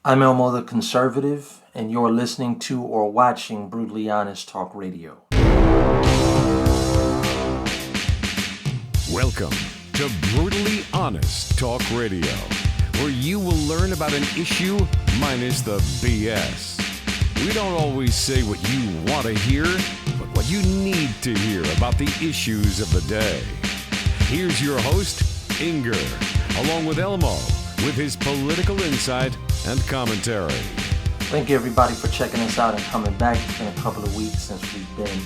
I'm Elmo the Conservative, and you're listening to or watching Brutally Honest Talk Radio. Welcome to Brutally Honest Talk Radio, where you will learn about an issue minus the BS. We don't always say what you want to hear, but what you need to hear about the issues of the day. Here's your host, Inger, along with Elmo, with his political insight and commentary. Thank you everybody for checking us out and coming back. It's been a couple of weeks since we've been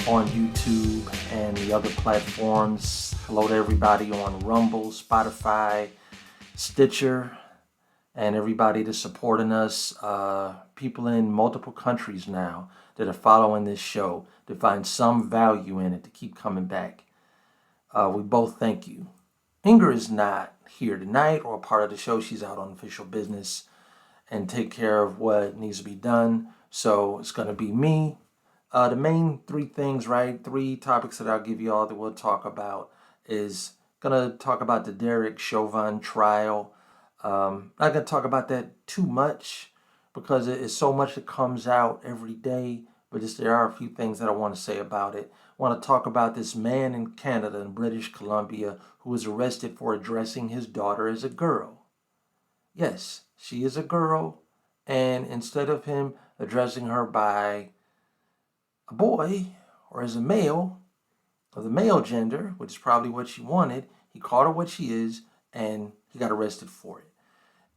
on YouTube and the other platforms. Hello to everybody on Rumble, Spotify, Stitcher, and everybody that's supporting us. People in multiple countries now that are following this show to find some value in it to keep coming back. We both thank you. Inger is not here tonight or a part of the show. She's out on official business and take care of what needs to be done. So it's going to be me. The main three topics that I'll give you all that we'll talk about is going to talk about the Derek Chauvin trial. Not going to talk about that too much because it is so much that comes out every day, but there are a few things that I want to say about it. I want to talk about this man in Canada, in British Columbia, who was arrested for addressing his daughter as a girl. Yes, she is a girl, and instead of him addressing her by a boy or as a male, of the male gender, which is probably what she wanted, he called her what she is, and he got arrested for it.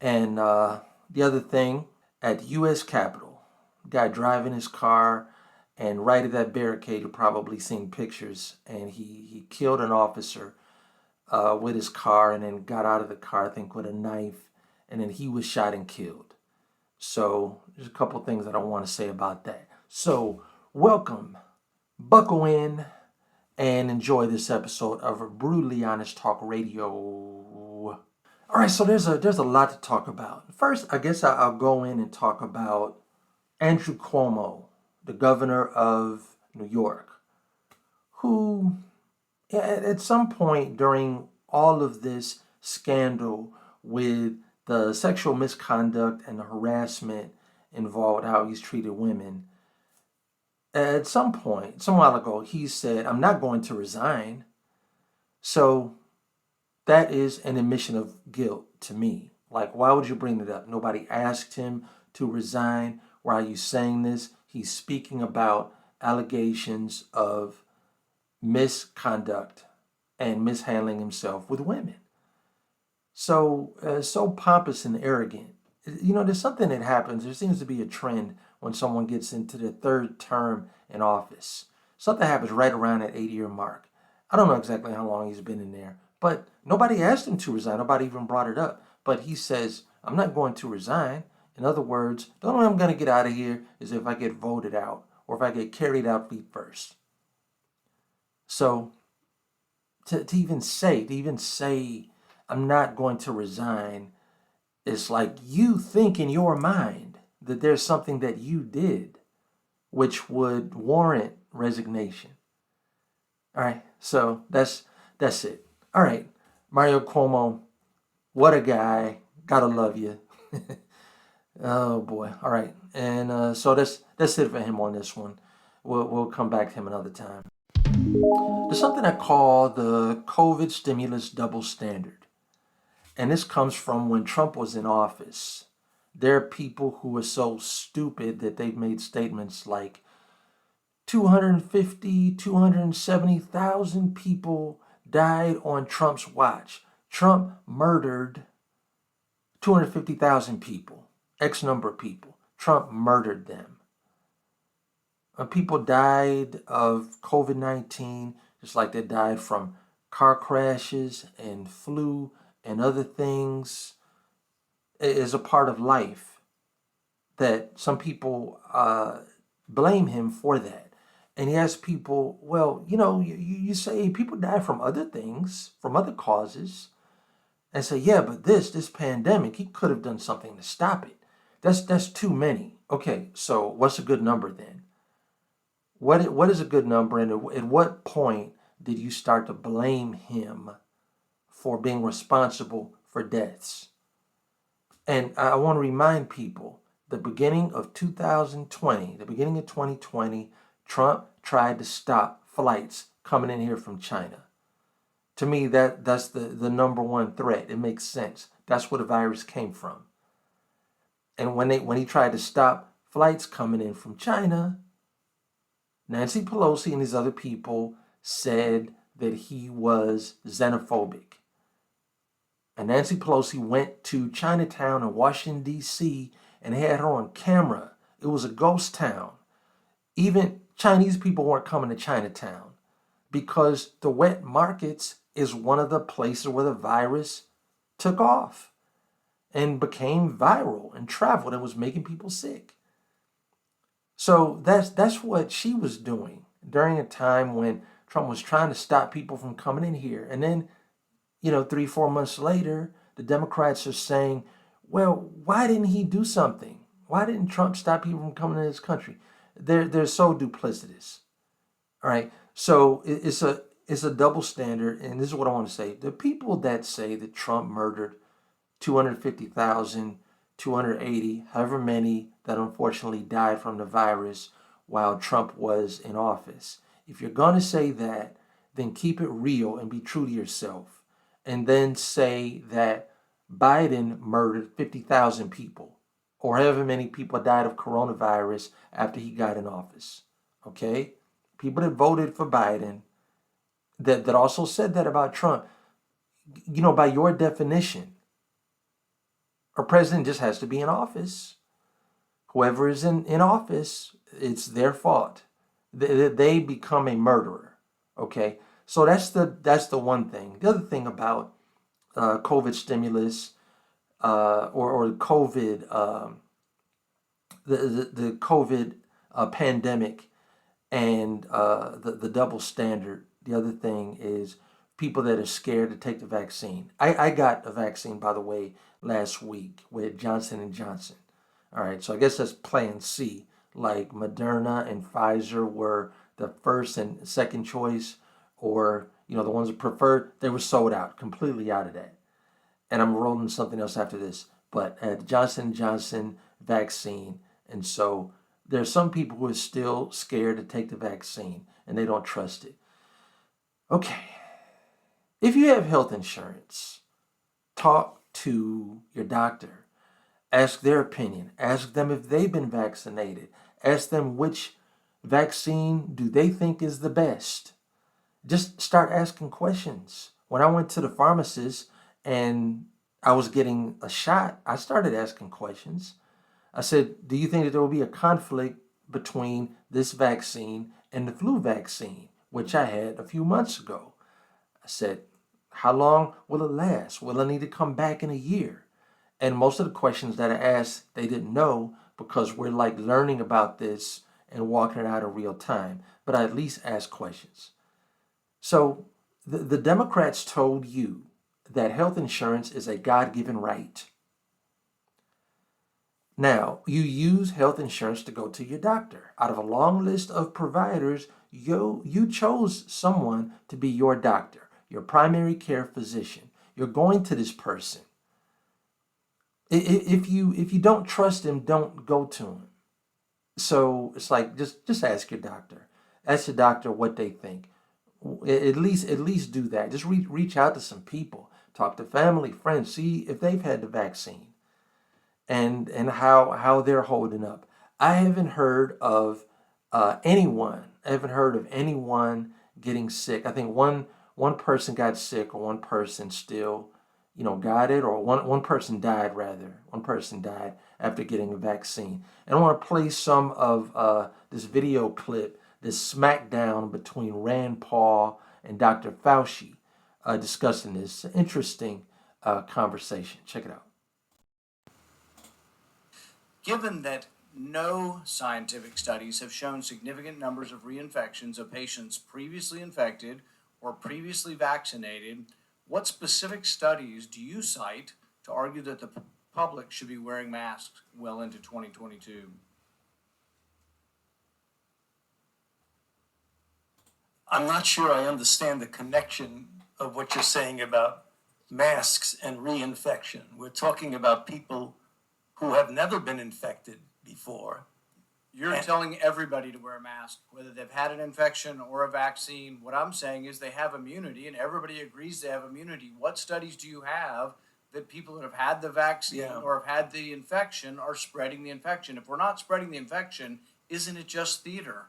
And the other thing, at the U.S. Capitol, guy driving his car, and right at that barricade, you've probably seen pictures, and he killed an officer with his car and then got out of the car, I think, with a knife, and then he was shot and killed. So there's a couple things that I want to say about that. So welcome, buckle in, and enjoy this episode of Brutally Honest Talk Radio. All right, so there's a lot to talk about. First, I guess I'll go in and talk about Andrew Cuomo, the governor of New York, who at some point during all of this scandal with the sexual misconduct and the harassment involved, how he's treated women, at some point, some while ago, he said, I'm not going to resign. So that is an admission of guilt to me. Like, why would you bring it up? Nobody asked him to resign. Why are you saying this? He's speaking about allegations of misconduct and mishandling himself with women. So pompous and arrogant. You know, there's something that happens. There seems to be a trend when someone gets into their third term in office. Something happens right around that 8-year mark. I don't know exactly how long he's been in there, but nobody asked him to resign. Nobody even brought it up. But he says, I'm not going to resign. In other words, the only way I'm going to get out of here is if I get voted out or if I get carried out feet first. So to even say, I'm not going to resign, it's like you think in your mind that there's something that you did which would warrant resignation. All right, so that's it. All right, Mario Cuomo, what a guy. Gotta love you. Oh boy. All right, and so that's it for him on this one. We'll come back to him another time. There's something I call the COVID stimulus double standard. And this comes from when Trump was in office. There are people who are so stupid that they've made statements like 270,000 people died on Trump's watch. Trump murdered 250,000 people, X number of people. Trump murdered them. People died of COVID-19, just like they died from car crashes and flu and other things. It is a part of life that some people blame him for that. And he asks people, well, you say people die from other things, from other causes, and say, yeah, but this pandemic, he could have done something to stop it. That's too many. Okay, so what's a good number then? What is a good number, and at what point did you start to blame him for being responsible for deaths? And I want to remind people, the beginning of 2020, the beginning of 2020, Trump tried to stop flights coming in here from China. To me, that's the number one threat. It makes sense. That's where the virus came from. And when he tried to stop flights coming in from China, Nancy Pelosi and these other people said that he was xenophobic. And Nancy Pelosi went to Chinatown in Washington, D.C., and had her on camera. It was a ghost town. Even Chinese people weren't coming to Chinatown because the wet markets is one of the places where the virus took off and became viral and traveled and was making people sick. So that's what she was doing during a time when Trump was trying to stop people from coming in here. And then, 3-4 months later, the Democrats are saying, well, why didn't he do something? Why didn't Trump stop people from coming to this country? They're so duplicitous. All right. So it's a double standard. And this is what I want to say. The people that say that Trump murdered 250,000, 280, however many that unfortunately died from the virus while Trump was in office. If you're going to say that, then keep it real and be true to yourself. And then say that Biden murdered 50,000 people or however many people died of coronavirus after he got in office. Okay? People that voted for Biden that also said that about Trump, by your definition, a president just has to be in office. Whoever is in office, it's their fault. They become a murderer. Okay, so that's the one thing. The other thing about COVID stimulus or COVID the COVID pandemic and the double standard. The other thing is people that are scared to take the vaccine. I got a vaccine, by the way, last week with Johnson and Johnson. All right, so I guess that's plan C. Like Moderna and Pfizer were the first and second choice, or the ones that preferred. They were sold out, completely out of that. And I'm rolling something else after this. But at Johnson and Johnson vaccine, and so there's some people who are still scared to take the vaccine and they don't trust it. Okay, if you have health insurance, talk to your doctor. Ask their opinion. Ask them if they've been vaccinated. Ask them which vaccine do they think is the best. Just start asking questions. When I went to the pharmacist and I was getting a shot, I started asking questions. I said, do you think that there will be a conflict between this vaccine and the flu vaccine, which I had a few months ago? I said, how long will it last? Will I need to come back in a year? And most of the questions that I asked, they didn't know because we're like learning about this and walking it out in real time. But I at least asked questions. So the Democrats told you that health insurance is a God-given right. Now, you use health insurance to go to your doctor. Out of a long list of providers, you chose someone to be your doctor, your primary care physician. You're going to this person. If you don't trust him, don't go to him. So it's like just ask your doctor. Ask your doctor what they think. At least do that. Just reach out to some people. Talk to family, friends. See if they've had the vaccine and how they're holding up. I haven't heard of anyone. I haven't heard of anyone getting sick. I think one person got sick, or one person still got it, or one person died rather. One person died after getting a vaccine. And I want to play some of this video clip, this smackdown between Rand Paul and Dr. Fauci discussing this interesting conversation. Check it out. Given that no scientific studies have shown significant numbers of reinfections of patients previously infected or previously vaccinated, what specific studies do you cite to argue that the public should be wearing masks well into 2022? I'm not sure I understand the connection of what you're saying about masks and reinfection. We're talking about people who have never been infected before. You're telling everybody to wear a mask, whether they've had an infection or a vaccine. What I'm saying is they have immunity, and everybody agrees they have immunity. What studies do you have that people that have had the vaccine or have had the infection are spreading the infection? If we're not spreading the infection, isn't it just theater?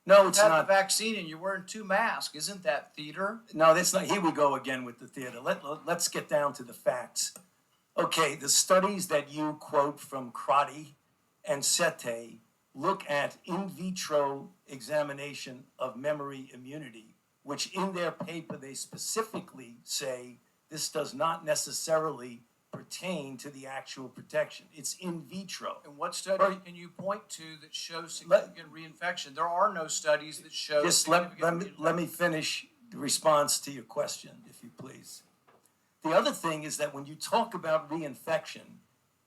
No, it's You had not. the vaccine and you're wearing 2 masks. Isn't that theater? No, that's not. Here we go again with the theater. Let's get down to the facts. Okay, the studies that you quote from Crotty and Sete look at in vitro examination of memory immunity, which in their paper they specifically say this does not necessarily pertain to the actual protection. It's in vitro. And what study can you point to that shows significant reinfection? There are no studies that show Just let me finish the response to your question, if you please. The other thing is that when you talk about reinfection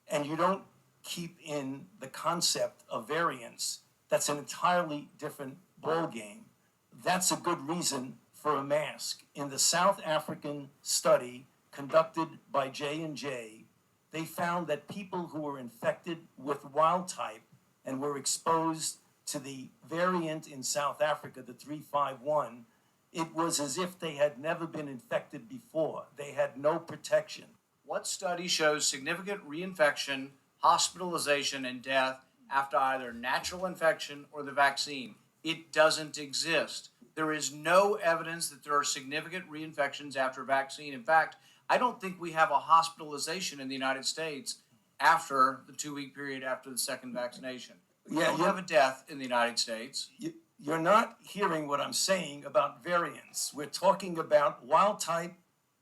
and you don't keep in the concept of variants, that's an entirely different ballgame. That's a good reason for a mask. In the South African study conducted by J&J, they found that people who were infected with wild type and were exposed to the variant in South Africa, the 351, it was as if they had never been infected before. They had no protection. What study shows significant reinfection, hospitalization, and death after either natural infection or the vaccine? It doesn't exist. There is no evidence that there are significant reinfections after vaccine. In fact, I don't think we have a hospitalization in the United States after the 2-week period after the second vaccination. We don't have a death in the United States. You're not hearing what I'm saying about variants. We're talking about wild type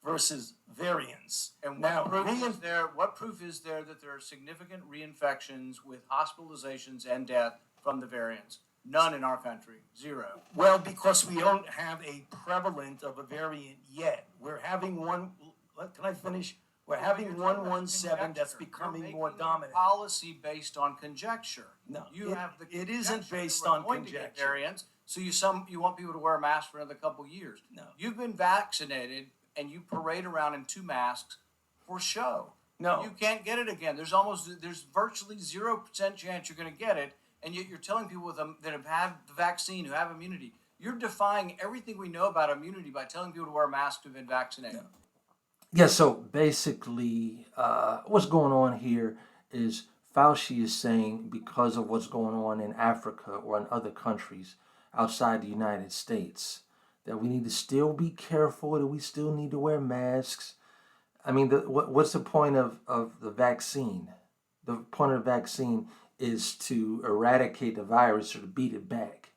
versus variants. And what proof is there that there are significant reinfections with hospitalizations and death from the variants? None in our country. 0. Well, because we don't have a prevalent of a variant yet. We're having one, can I finish? We're having 117 that's becoming more dominant. Policy based on conjecture. No, it isn't based on conjecture. Variants, so you want people to wear a mask for another couple years. No. You've been vaccinated and you parade around in 2 masks for show. No. You can't get it again. There's virtually 0% chance you're going to get it, and yet you're telling people that have had the vaccine, who have immunity. You're defying everything we know about immunity by telling people to wear a mask who've been vaccinated. No. Yeah, so basically, what's going on here is Fauci is saying because of what's going on in Africa or in other countries outside the United States, that we need to still be careful, that we still need to wear masks. I mean, what's the point of the vaccine? The point of the vaccine is to eradicate the virus or to beat it back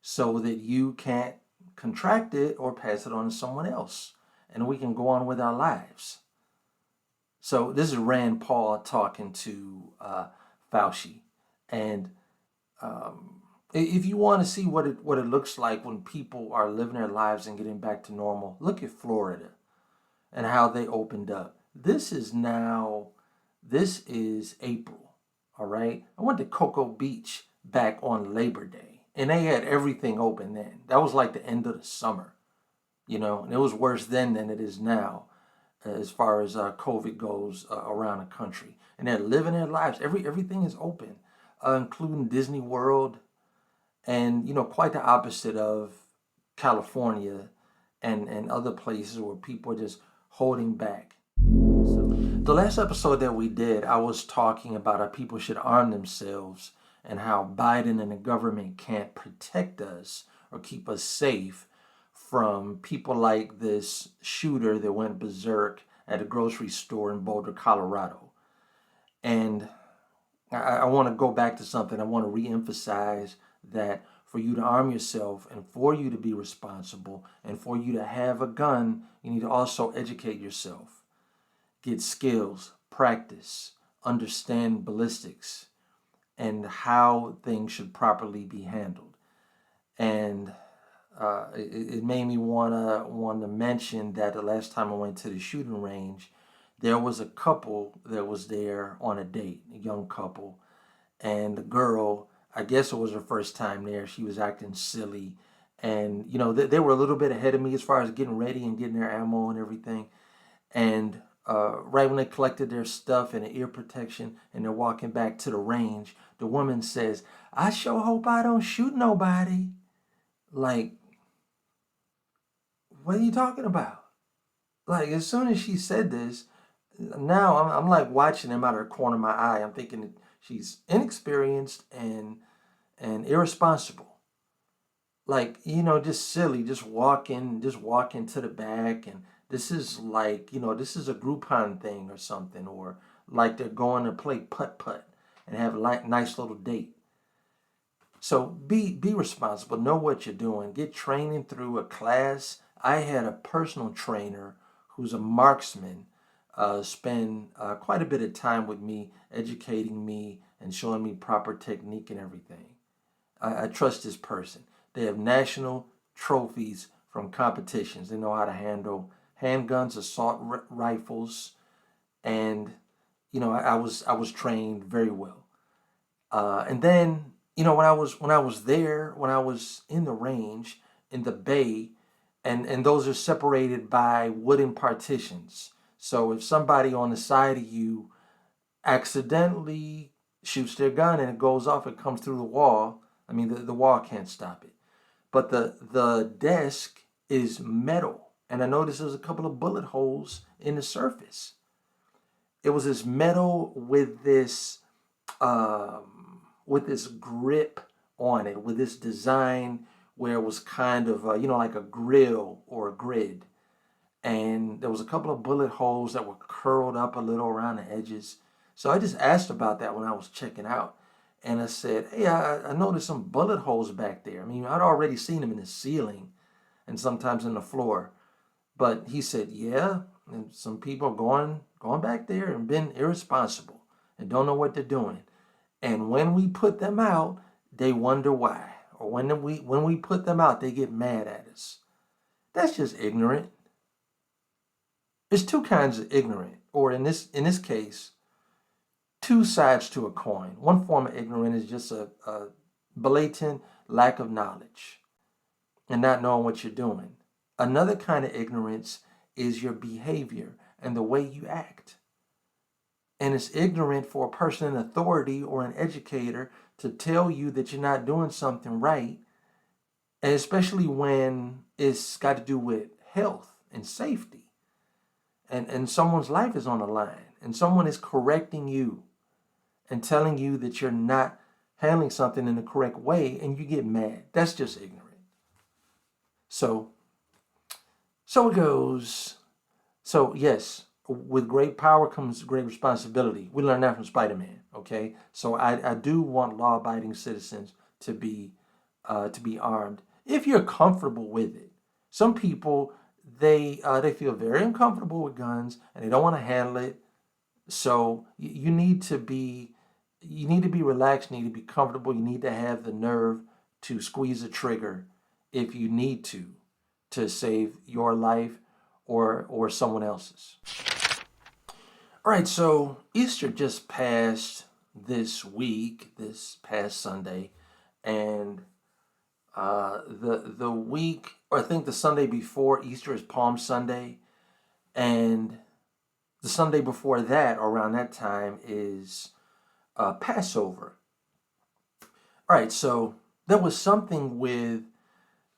so that you can't contract it or pass it on to someone else, and we can go on with our lives. So this is Rand Paul talking to Fauci. And if you want to see what it looks like when people are living their lives and getting back to normal, look at Florida and how they opened up. This is April, all right? I went to Cocoa Beach back on Labor Day, and they had everything open then. That was like the end of the summer, and it was worse then than it is now as far as COVID goes around the country. And they're living their lives. Everything is open, including Disney World, and, quite the opposite of California and other places where people are just holding back. So, the last episode that we did, I was talking about how people should arm themselves and how Biden and the government can't protect us or keep us safe from people like this shooter that went berserk at a grocery store in Boulder, Colorado. And I want to go back to something. I want to reemphasize that for you to arm yourself and for you to be responsible and for you to have a gun, you need to also educate yourself. Get skills, practice, understand ballistics and how things should properly be handled. And it made me want to mention that the last time I went to the shooting range, there was a couple that was there on a date, a young couple, and the girl, I guess it was her first time there. She was acting silly, and they were a little bit ahead of me as far as getting ready and getting their ammo and everything. And right when they collected their stuff and the ear protection and they're walking back to the range, the woman says, "I sure hope I don't shoot nobody." Like, what are you talking about? Like, as soon as she said this, now I'm like watching him out of the corner of my eye. I'm thinking that she's inexperienced and irresponsible. Like, just silly, just walking to the back. And this is like, this is a Groupon thing or something, or like they're going to play putt-putt and have a nice little date. So be responsible, know what you're doing, get training through a class. I had a personal trainer who's a marksman spend quite a bit of time with me, educating me and showing me proper technique and everything. I trust this person. They have national trophies from competitions. They know how to handle handguns, assault rifles, and I was trained very well. And then when I was there, when I was in the range in the bay, and those are separated by wooden partitions. So if somebody on the side of you accidentally shoots their gun and it goes off, it comes through the wall. I mean, the wall can't stop it. But the desk is metal. And I noticed there's a couple of bullet holes in the surface. It was this metal with this grip on it, with this design where it was kind of like a grill or a grid. And there was a couple of bullet holes that were curled up a little around the edges. So I just asked about that when I was checking out. And I said, "Hey, I noticed some bullet holes back there. I mean, I'd already seen them in the ceiling and sometimes in the floor." But he said, "Yeah, and some people going back there and been irresponsible and don't know what they're doing. And when we put them out, they wonder why. Or when we put them out, they get mad at us." That's just ignorant. There's two kinds of ignorant, or in this case, two sides to a coin. One form of ignorance is just a blatant lack of knowledge and not knowing what you're doing. Another kind of ignorance is your behavior and the way you act. And it's ignorant for a person in authority or an educator to tell you that you're not doing something right, and especially when it's got to do with health and safety. And someone's life is on the line, and someone is correcting you and telling you that you're not handling something in the correct way, and you get mad. That's just ignorant. So it goes. So yes, with great power comes great responsibility. We learned that from Spider-Man. Okay, so I do want law-abiding citizens to be armed if you're comfortable with it. Some people they feel very uncomfortable with guns and they don't want to handle it. So you need to be relaxed. You need to be comfortable. You need to have the nerve to squeeze a trigger if you need to save your life or someone else's. All right, so Easter just passed this past Sunday, and the week, or I think the Sunday before Easter is Palm Sunday, and the Sunday before that, around that time, is Passover. All right, so there was something with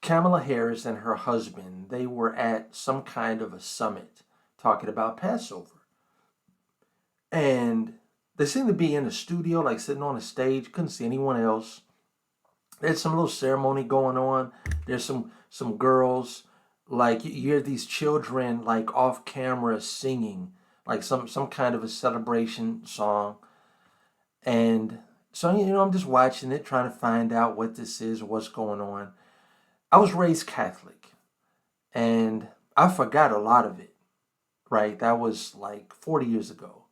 Kamala Harris and her husband. They were at some kind of a summit talking about Passover. And they seemed to be in the studio, like sitting on a stage. Couldn't see anyone else. There's some little ceremony going on. There's some girls, like you hear these children like off camera singing, like some kind of a celebration song. And so I'm just watching it, trying to find out what this is or what's going on. I was raised Catholic, and I forgot a lot of it. Right, that was like 40 years ago.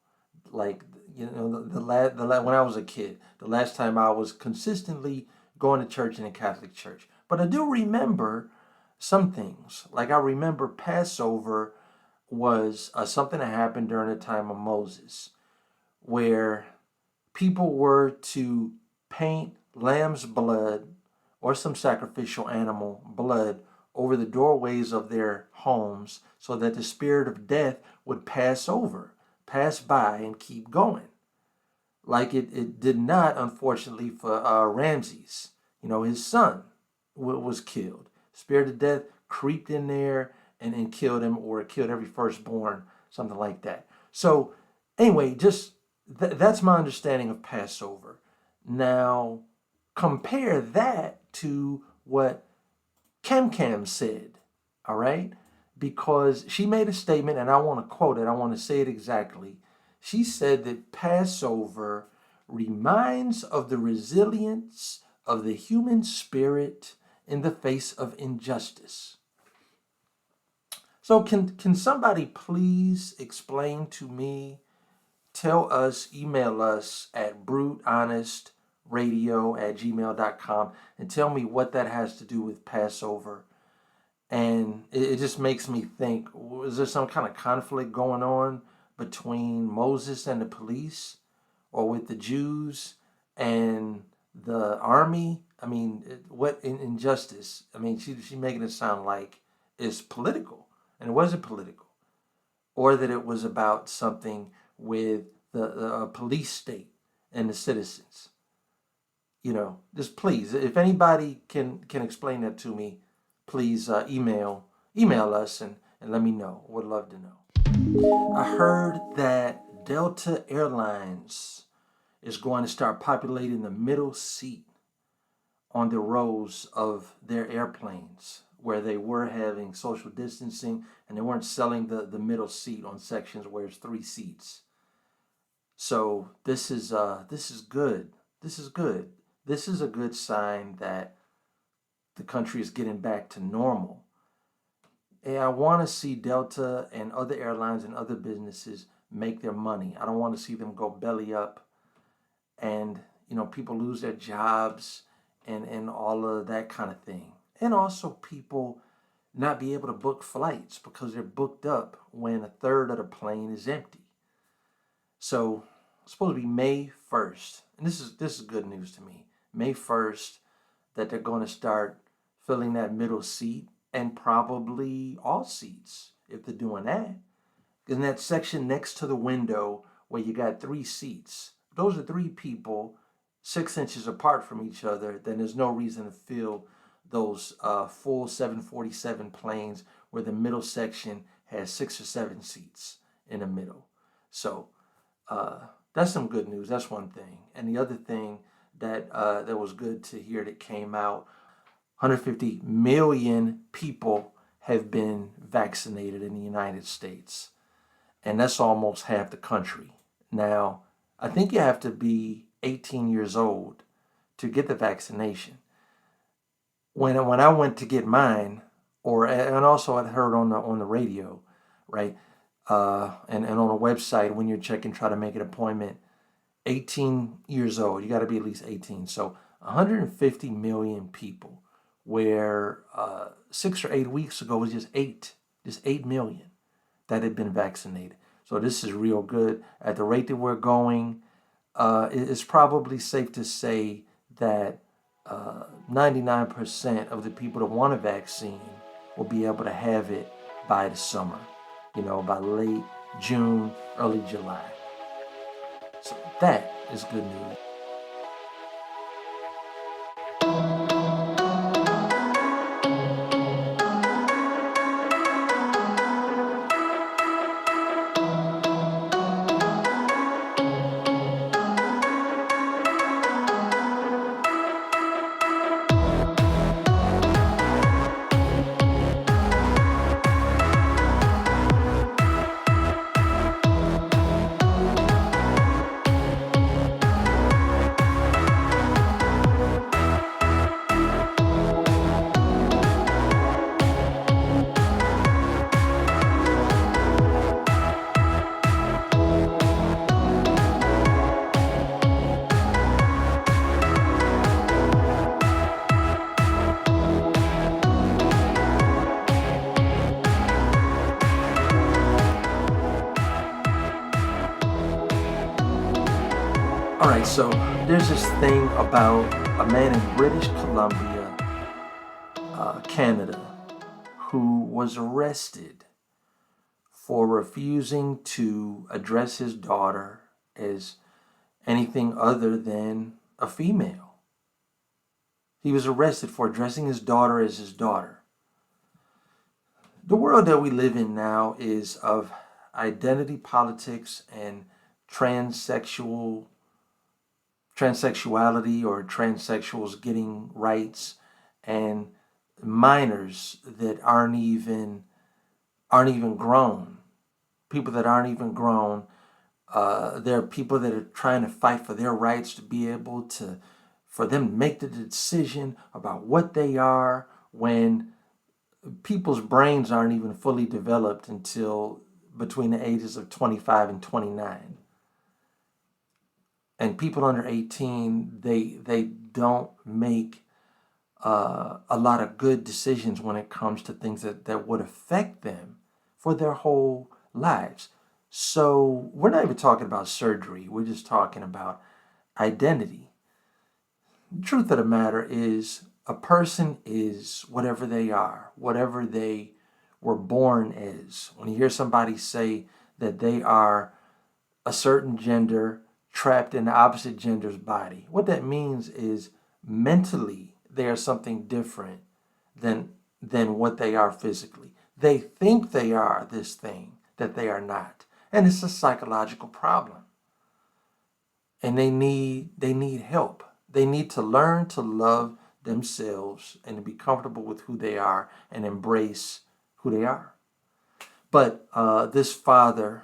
Like when I was a kid, the last time I was consistently going to church in a Catholic church. But I do remember some things. Like I remember Passover was something that happened during the time of Moses, where people were to paint lamb's blood or some sacrificial animal blood over the doorways of their homes so that the spirit of death would pass by, and keep going. Like it did not, unfortunately, for Ramses. His son was killed. Spirit of death creeped in there and killed him, or killed every firstborn, something like that. So anyway, just that's my understanding of Passover. Now, compare that to what Cam said, all right? Because she made a statement, and I want to quote it. I want to say it exactly. She said that Passover reminds of the resilience of the human spirit in the face of injustice. So can somebody please explain to me, tell us, email us at brutehonest.radio@gmail.com and tell me what that has to do with Passover. And it just makes me think, is there some kind of conflict going on between Moses and the police, or with the Jews and the army? I mean, what injustice? I mean, she's making it sound like it's political, and it wasn't political, or that it was about something with the police state and the citizens. Just please, if anybody can explain that to me, please email us and let me know. Would love to know. I heard that Delta Airlines is going to start populating the middle seat on the rows of their airplanes, where they were having social distancing and they weren't selling the middle seat on sections where it's 3 seats. So this is good. This is good. This is a good sign that the country is getting back to normal. And I want to see Delta and other airlines and other businesses make their money. I don't want to see them go belly up and, people lose their jobs and all of that kind of thing. And also people not be able to book flights because they're booked up when a third of the plane is empty. So it's supposed to be May 1st. And this is good news to me. May 1st, that they're going to start filling that middle seat, and probably all seats if they're doing that. In that section next to the window where you got 3 seats, those are 3 people 6 inches apart from each other, then there's no reason to fill those full 747 planes where the middle section has 6 or 7 seats in the middle. So that's some good news. That's one thing. And the other thing that was good to hear that came out, 150 million people have been vaccinated in the United States. And that's almost half the country. Now, I think you have to be 18 years old to get the vaccination. When I went to get mine, and also I heard on the radio, right, and on a website when you're checking, try to make an appointment, 18 years old, you got to be at least 18. So 150 million people, where 6 or 8 weeks ago was just 8 million that had been vaccinated. So this is real good. At the rate that we're going, it's probably safe to say that 99% of the people that want a vaccine will be able to have it by the summer, by late June, early July. So that is good news. All right, so there's this thing about a man in British Columbia, Canada, who was arrested for refusing to address his daughter as anything other than a female. He was arrested for addressing his daughter as his daughter. The world that we live in now is of identity politics and transsexuality or transsexuals getting rights, and minors that aren't even grown, people that aren't even grown. There are people that are trying to fight for their rights to be able to, for them to make the decision about what they are, when people's brains aren't even fully developed until between the ages of 25 and 29. And people under 18, they don't make a lot of good decisions when it comes to things that would affect them for their whole lives. So we're not even talking about surgery. We're just talking about identity. The truth of the matter is, a person is whatever they are, whatever they were born as. When you hear somebody say that they are a certain gender trapped in the opposite gender's body, what that means is mentally they are something different than what they are physically. They think they are this thing that they are not. And it's a psychological problem. And they need help. They need to learn to love themselves and to be comfortable with who they are and embrace who they are. But this father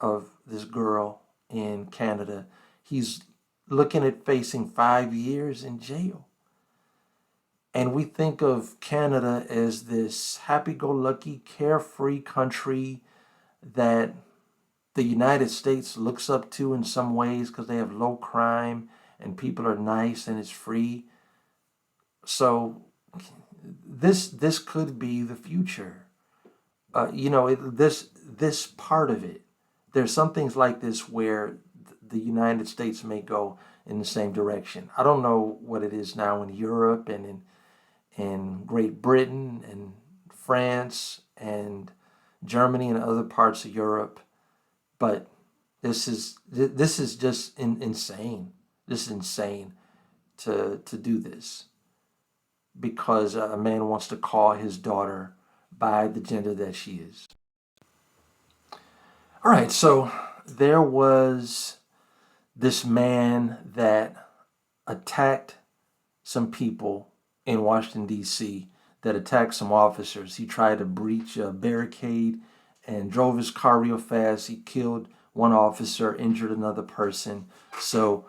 of this girl in Canada, he's looking at facing 5 years in jail. And we think of Canada as this happy-go-lucky, carefree country that the United States looks up to in some ways because they have low crime and people are nice and it's free. So this could be the future. This part of it. There's some things like this where the United States may go in the same direction. I don't know what it is now in Europe and in Great Britain and France and Germany and other parts of Europe, but this is just insane. This is insane to do this because a man wants to call his daughter by the gender that she is. All right, so there was this man that attacked some people in Washington, D.C., that attacked some officers. He tried to breach a barricade and drove his car real fast. He killed one officer, injured another person. So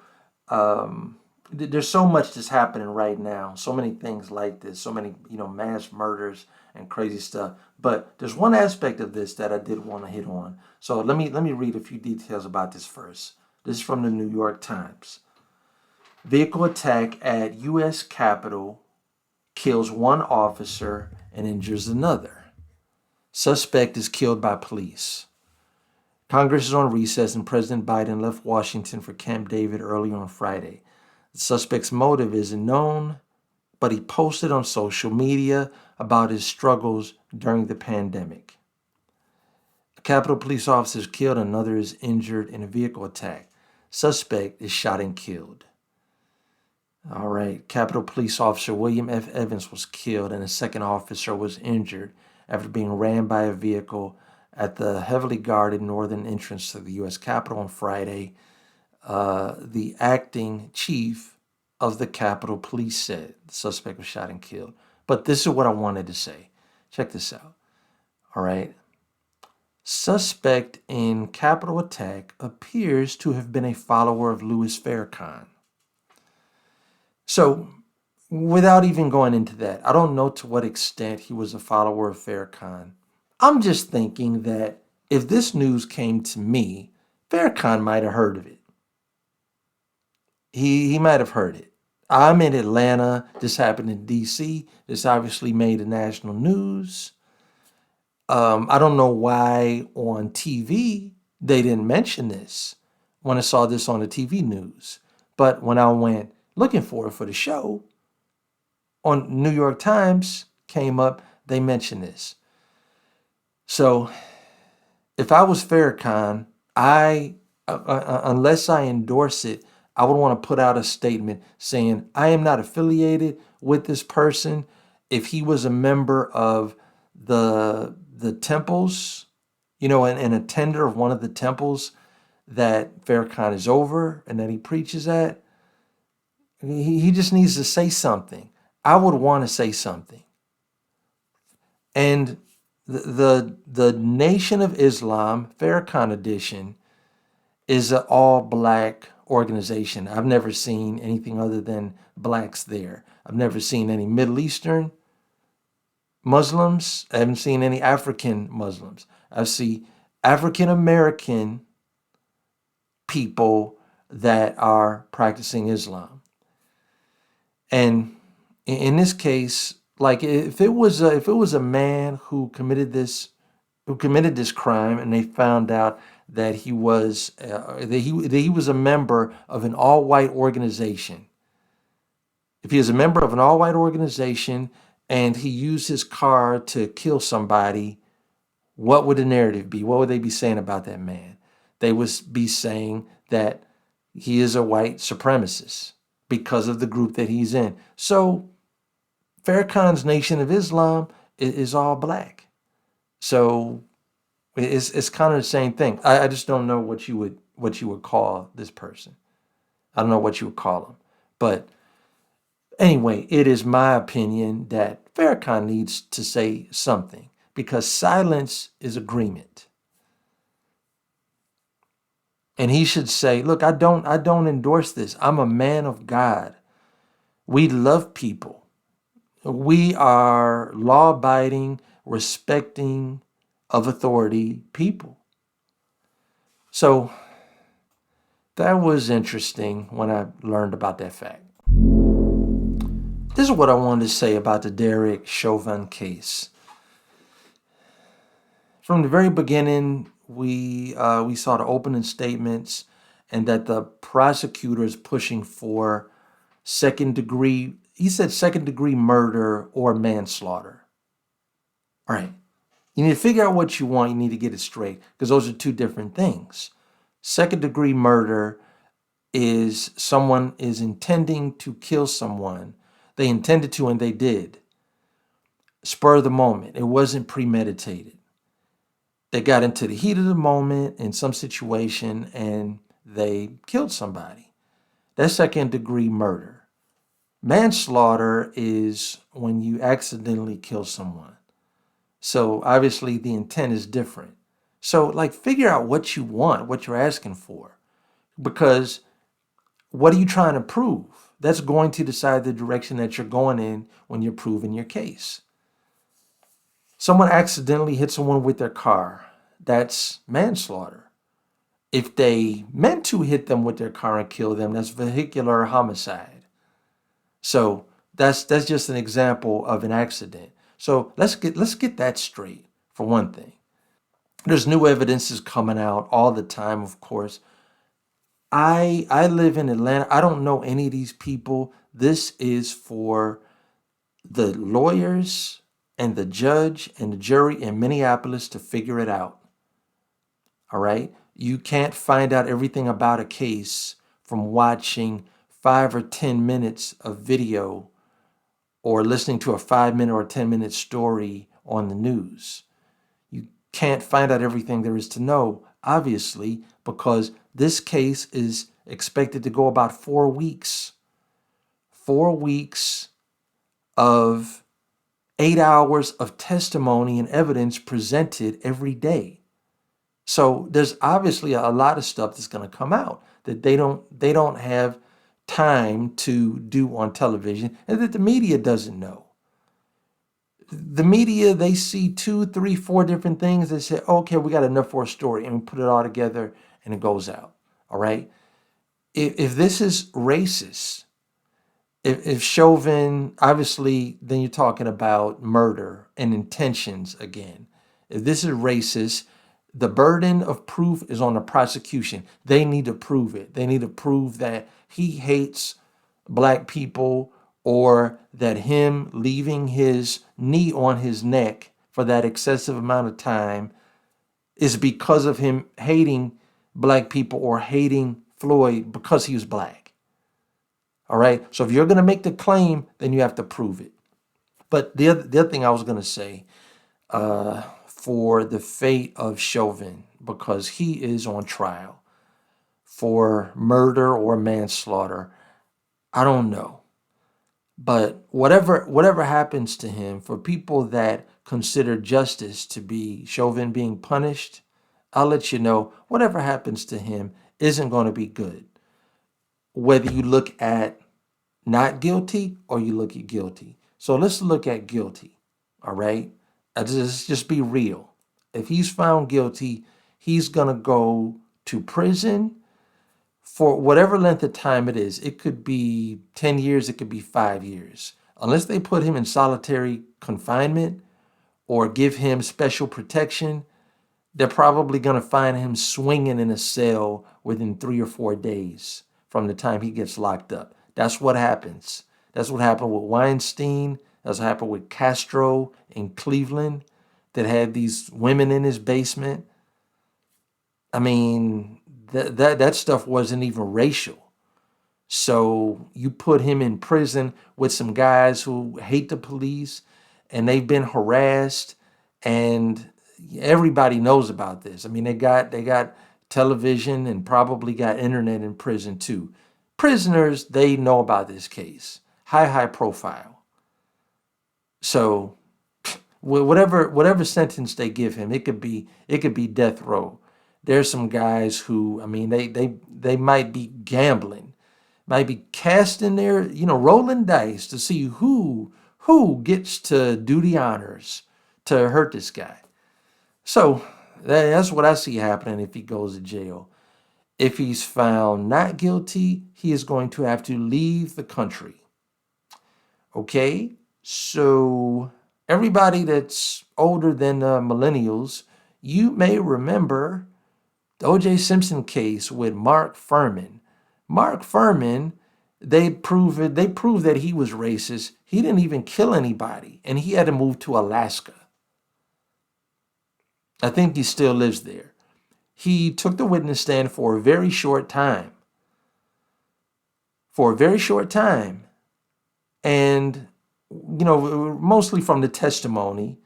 there's so much that's happening right now. So many things like this, so many, mass murders and crazy stuff. But there's one aspect of this that I did want to hit on. So let me read a few details about this first. This is from the New York Times. Vehicle attack at U.S. Capitol kills one officer and injures another. Suspect is killed by police. Congress is on recess and President Biden left Washington for Camp David early on Friday. The suspect's motive isn't known, but he posted on social media about his struggles during the pandemic. A Capitol police officer is killed and another is injured in a vehicle attack. Suspect is shot and killed. All right, Capitol Police Officer William F. Evans was killed and a second officer was injured after being ran by a vehicle at the heavily guarded northern entrance to the U.S. Capitol on Friday. The acting chief of the Capitol Police said the suspect was shot and killed. But this is what I wanted to say. Check this out. All right. Suspect in Capitol attack appears to have been a follower of Louis Farrakhan. So, without even going into that, I don't know to what extent he was a follower of Farrakhan. I'm just thinking that if this news came to me, Farrakhan might have heard of it. He might have heard it. I'm in Atlanta. This happened in D.C. This obviously made the national news. I don't know why on TV they didn't mention this when I saw this on the TV news. But when I went looking for it for the show, on New York Times came up they mention this. So if I was Farrakhan, unless I endorse it, I would want to put out a statement saying I am not affiliated with this person. If he was a member of the temples, an attender of one of the temples that Farrakhan is over and that he preaches at, he just needs to say something. I would want to say something. And the Nation of Islam, Farrakhan edition, is an all-black organization. I've never seen anything other than blacks there. I've never seen any Middle Eastern Muslims. I haven't seen any African Muslims. I see African American people that are practicing Islam. And in this case, like if it was a man who committed this crime, and they found out that he was a member of an all-white organization. If he is a member of an all-white organization and he used his car to kill somebody, what would the narrative be? What would they be saying about that man? They would be saying that he is a white supremacist because of the group that he's in. So Farrakhan's Nation of Islam is all black. So it's kind of the same thing. I just don't know what you would call this person. I don't know what you would call him. But anyway, it is my opinion that Farrakhan needs to say something, because silence is agreement. And he should say, look, I don't endorse this. I'm a man of God. We love people. We are law-abiding, respecting of authority people. So that was interesting when I learned about that fact. This is what I wanted to say about the Derek Chauvin case. From the very beginning, we saw the opening statements, and that the prosecutor is pushing for second-degree murder or manslaughter. All right. You need to figure out what you want. You need to get it straight, because those are two different things. Second-degree murder is someone is intending to kill someone. They intended to, and they did. Spur of the moment. It wasn't premeditated. They got into the heat of the moment in some situation and they killed somebody. That's second-degree murder. Manslaughter is when you accidentally kill someone. So obviously the intent is different. So figure out what you want, what you're asking for. Because what are you trying to prove? That's going to decide the direction that you're going in when you're proving your case. Someone accidentally hit someone with their car. That's manslaughter. If they meant to hit them with their car and kill them, that's vehicular homicide. So that's just an example of an accident. So let's get that straight, for one thing. There's new evidences coming out all the time, of course. I live in Atlanta. I don't know any of these people. This is for the lawyers and the judge and the jury in Minneapolis to figure it out. All right? You can't find out everything about a case from watching 5 or 10 minutes of video or listening to a 5-minute or 10-minute story on the news. You can't find out everything there is to know, obviously, because this case is expected to go about 4 weeks. 4 weeks of 8 hours of testimony and evidence presented every day. So there's obviously a lot of stuff that's going to come out that they don't have time to do on television, and that the media doesn't know. The media, they see 2, 3, 4 different things. They say, okay, we got enough for a story, and we put it all together and it goes out. All right. If this is racist, if Chauvin, obviously, then you're talking about murder and intentions again. If this is racist, the burden of proof is on the prosecution. They need to prove it. They need to prove that he hates black people or that him leaving his knee on his neck for that excessive amount of time is because of him hating black people or hating Floyd because he was black. All right. So if you're going to make the claim, then you have to prove it. But the other thing I was going to say, for the fate of Chauvin, because he is on trial for murder or manslaughter, I don't know. But whatever happens to him, for people that consider justice to be Chauvin being punished, I'll let you know, whatever happens to him isn't going to be good. Whether you look at not guilty or you look at guilty. So let's look at guilty. All right. Just be real. If he's found guilty, he's going to go to prison for whatever length of time it is. It could be 10 years, it could be 5 years. Unless they put him in solitary confinement or give him special protection, they're probably going to find him swinging in a cell within 3 or 4 days from the time he gets locked up. That's what happens. That's what happened with Weinstein. That's what happened with Castro in Cleveland that had these women in his basement. I mean, that stuff wasn't even racial. So you put him in prison with some guys who hate the police and they've been harassed, and everybody knows about this. I mean, they got television and probably got internet in prison too. Prisoners, they know about this case. High profile. So whatever sentence they give him, it could be death row. There's some guys who, I mean, they might be gambling, might be casting their, rolling dice to see who gets to do the honors to hurt this guy. So that's what I see happening if he goes to jail. If he's found not guilty, he is going to have to leave the country. Okay, so everybody that's older than millennials, you may remember the O.J. Simpson case with Mark Fuhrman. Mark Fuhrman, they proved that he was racist. He didn't even kill anybody, and he had to move to Alaska. I think he still lives there. He took the witness stand for a very short time. And, mostly from the testimony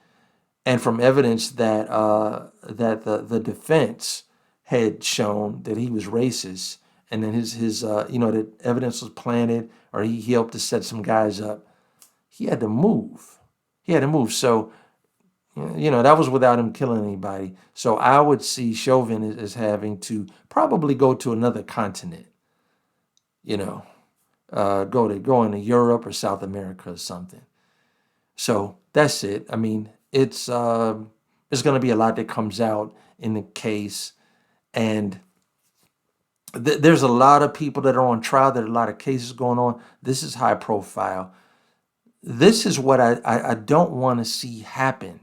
and from evidence that the defense had shown that he was racist, and then his that evidence was planted, or he helped to set some guys up. He had to move. So, that was without him killing anybody. So I would see Chauvin as having to probably go to another continent. Go into Europe or South America or something. So that's it. I mean, it's going to be a lot that comes out in the case, and there's a lot of people that are on trial. There are a lot of cases going on. This is high profile. This is what I don't want to see happen.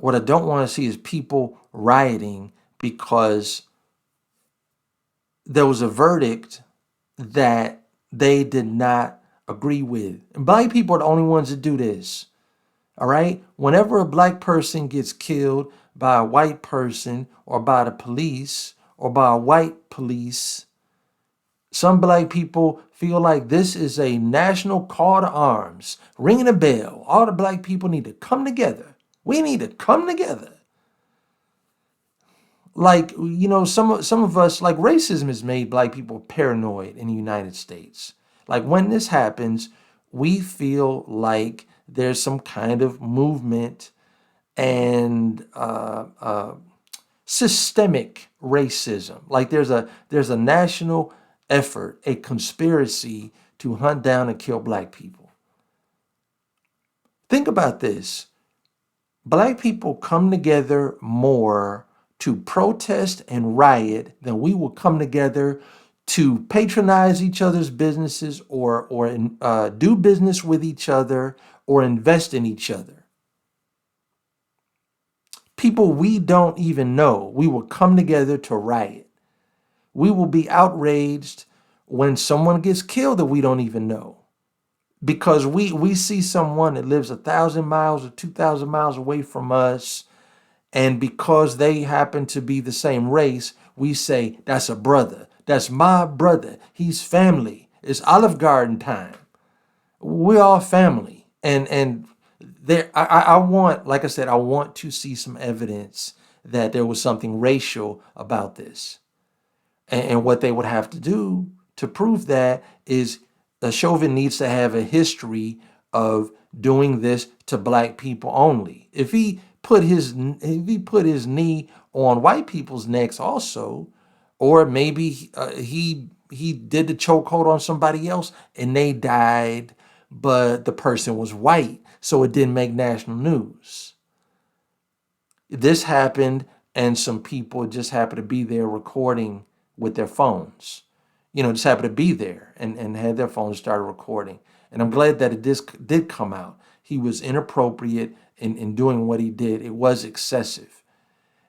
What I don't want to see is people rioting because there was a verdict that they did not agree with. And black people are the only ones that do this. All right? Whenever a black person gets killed by a white person or by the police or by a white police, some black people feel like this is a national call to arms, ringing a bell. All the black people need to come together. We need to come together. Like, some of us, like, racism has made black people paranoid in the United States. Like, when this happens, we feel like there's some kind of movement and systemic racism. Like there's a national effort, a conspiracy to hunt down and kill black people. Think about this. Black people come together more to protest and riot than we will come together to patronize each other's businesses or do business with each other or invest in each other. People we don't even know, we will come together to riot. We will be outraged when someone gets killed that we don't even know, because we see someone that lives 1,000 miles or 2,000 miles away from us, and because they happen to be the same race, we say, that's a brother. That's my brother. He's family. It's Olive Garden time. We're all family. And there, I want, like I said, I want to see some evidence that there was something racial about this. And what they would have to do to prove that is Chauvin needs to have a history of doing this to black people only. If he put his knee on white people's necks also, or maybe he did the chokehold on somebody else and they died, but the person was white, so it didn't make national news. This happened, and some people just happened to be there recording with their phones. Just happened to be there and had their phones started recording. And I'm glad that it did come out. He was inappropriate in doing what he did. It was excessive,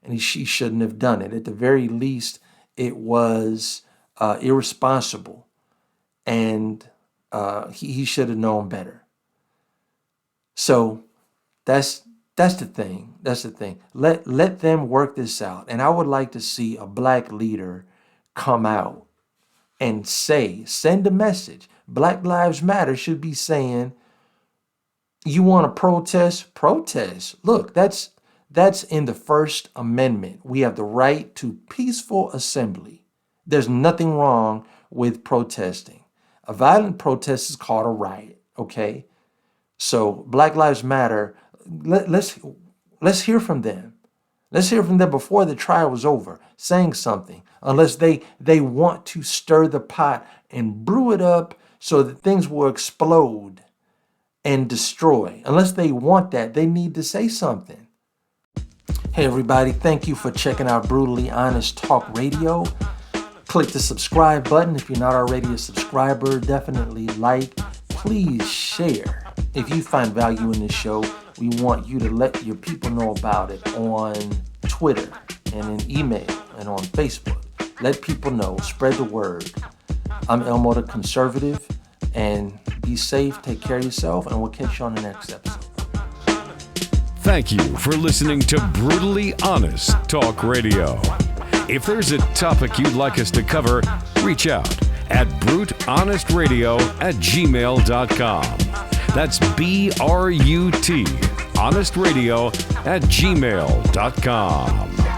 and he shouldn't have done it. At the very least, it was irresponsible, and he should have known better. So that's the thing. That's the thing. Let them work this out. And I would like to see a black leader come out and send a message. Black Lives Matter should be saying, you want to protest? Protest. Look, that's in the First Amendment. We have the right to peaceful assembly. There's nothing wrong with protesting. A violent protest is called a riot, okay? So Black Lives Matter, let's hear from them. Let's hear from them before the trial was over, saying something, unless they want to stir the pot and brew it up so that things will explode and destroy. Unless they want that, they need to say something. Hey everybody, thank you for checking out Brutally Honest Talk Radio. Click the subscribe button if you're not already a subscriber. Definitely like, please share. If you find value in this show, we want you to let your people know about it on Twitter and in email and on Facebook. Let people know, spread the word. I'm Elmo the Conservative, and be safe, take care of yourself, and we'll catch you on the next episode. Thank you for listening to Brutally Honest Talk Radio. If there's a topic you'd like us to cover, reach out at bruthonest@gmail.com. That's BRUT, honestradio@gmail.com.